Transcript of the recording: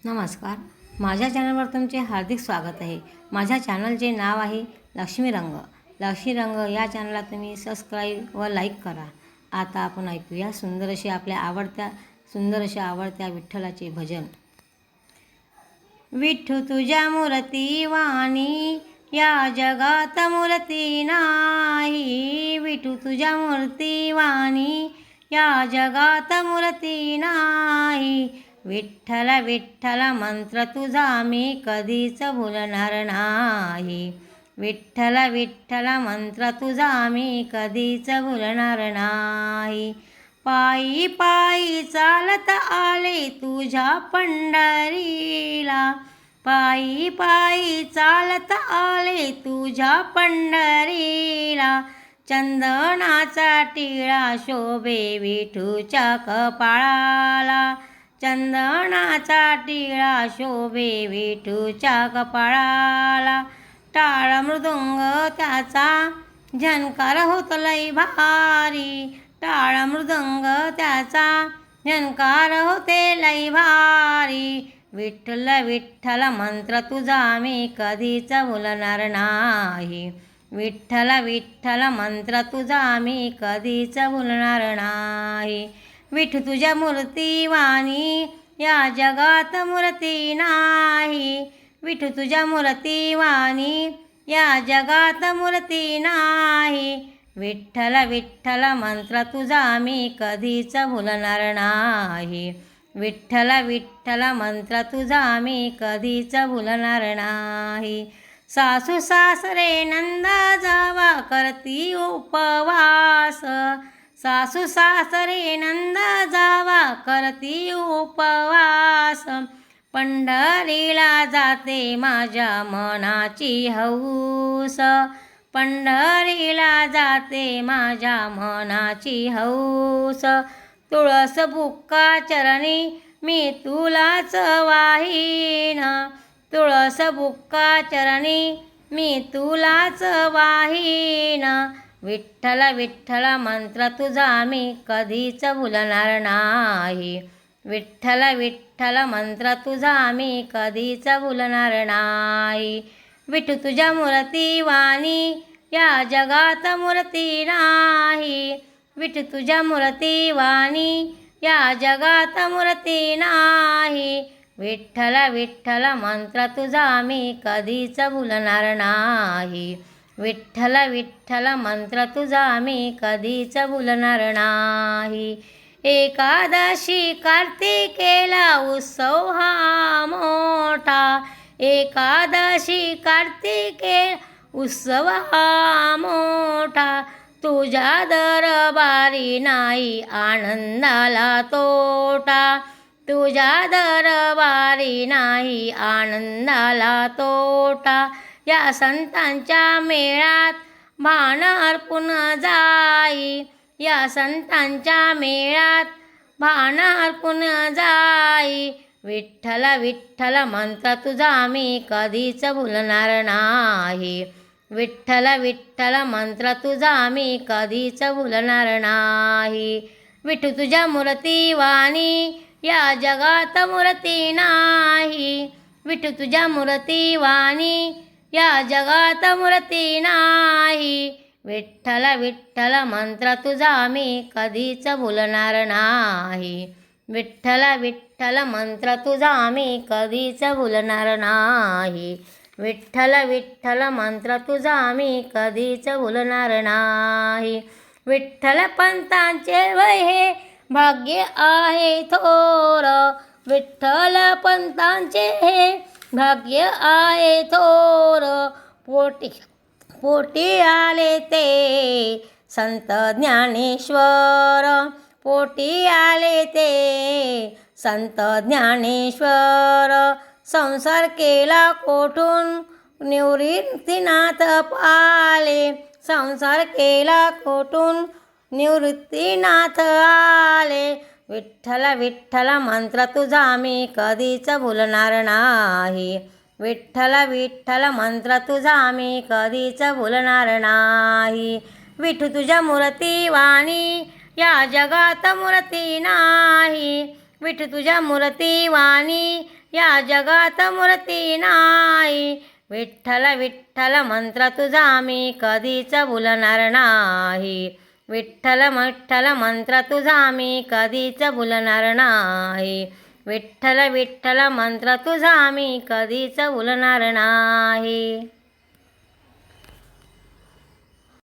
नमस्कार. माझ्या चॅनलवर तुमचे हार्दिक स्वागत आहे. माझ्या चॅनलचे नाव आहे लक्ष्मी रंग. लक्ष्मी रंग या चॅनलला तुम्ही सबस्क्राईब व लाईक करा. आता आपण ऐकूया सुंदर असे आपल्या आवडत्या विठ्ठलाचे भजन. विठ्ठू तुझ्या मूर्ती वाणी या जगात मूर्ती नाही. विठ्ठू तुझ्या मूर्ती वाणी या जगात मूर्ती नाही. विठ्ठल विठ्ठल मंत्र तुझा मी कधीच भुलणार नाही. विठ्ठल विठ्ठल मंत्र तुझा मी कधीच भुलणार नाही. पायी पायी चालत आले तुझ्या पंढरीला. पायी पायी चालत आले तुझ्या पंढरीला. चंदनाचा टिळा शोभे विठूच्या कपाळाला. चंदनाचा टिळा शोभे विठूच्या कपाळाला. टाळ मृदुंग त्याचा झणकार होत लई भारी. टाळ मृदुंग त्याचा झणकार होते लई भारी. विठ्ठल विठ्ठल मंत्र तुझा मी कधीच भुलणार नाही. विठ्ठल विठ्ठल मंत्र तुझा मी कधीच भुलणार नाही. विठू तुझ्या मूर्ती वाणी या जगात मूर्ती नाही. विठू तुझ्या मूर्ती वाणी या जगात मूर्ती नाही. विठ्ठल विठ्ठल मंत्र तुझा मी कधीच भुलणार नाही. विठ्ठल विठ्ठल मंत्र तुझा मी कधीच भुलणार नाही. सासू सासरे नंदा जावा करती उपवास. सासू सासरे नंदा जावा करती उपवास. पंढरीला जाते माझ्या मनाची हौस. पंढरीला जाते माझ्या मनाची हौस. तुळस बुक्का चरणी मी तुलाच वाहीन. तुळस बुक्का चरणी मी तुलाच वाहीन. विठ्ठल विठ्ठल मंत्र तुझा मी कधीच भुलणार नाही. विठ्ठल विठ्ठल मंत्र तुझा मी कधीच भुलणार नाही. विठू तुझ्या मूर्ती वाणी या जगात मूर्ती नाही. विठू तुझ्या मूर्ती वाणी या जगात मूर्ती नाही. विठ्ठल विठ्ठल मंत्र तुझा मी कधीच भुलणार नाही. विठ्ठल विठ्ठल मंत्र तुझा मी कधीच भुलणार नाही. एकादशी कार्तिकेला उत्सव हा मोठा. एकादशी कार्तिके उत्सव हा मोठा. तुझ्या दरबारी नाही आनंदाला तोटा. तुझ्या दरबारी नाही आनंदाला तोटा. या संतांच्या मेळात भान अर्पून जाई. या संतांच्या मेळात भान अर्पून जाई. विठ्ठल विठ्ठल मंत्र तुझा मी कधीच भुलणार नाही. विठ्ठल विठ्ठल मंत्र तुझा मी कधीच भुलणार नाही. विठू तुझ्या मूर्ती वाणी या जगात मूर्ती नाही. विठू तुझ्या मूर्ती वाणी या जगात मूर्ती नाही. विठ्ठल विठ्ठल मंत्र तुझा मी कधीच भुलणार नाही. विठ्ठल विठ्ठल मंत्र तुझा मी कधीच भुलणार नाही. विठ्ठल विठ्ठल मंत्र तुझा मी कधीच भुलणार नाही. विठ्ठल पंतांचे वय हे भाग्य आहे थोर. विठ्ठल पंतांचे हे भाग्य आहे थोर. पोटी पोटी आले ते संत ज्ञानेश्वर. पोटी आले ते संत ज्ञानेश्वर. संसार केला कोठून निवृत्तीनाथ आले. संसार केला कोठून निवृत्तीनाथ आले. विठ्ठल विठ्ठल मंत्र तुझा मी कधीच भुलणार नाही. विठ्ठल विठ्ठल मंत्र तुझा मी कधीच भुलणार नाही. विठू तुझ्या मूर्ती वाणी या जगात मूर्ती नाही. विठू तुझ्या मूर्ती वाणी या जगात मूर्ती नाही. विठ्ठल विठ्ठल मंत्र तुझा मी कधीच भुलणार नाही. विठ्ठल विठ्ठल मंत्र तुझा मी कधीच भुलणार नाही. विठ्ठल विठ्ठल मंत्र तुझा मी कधीच भुलणार नाही.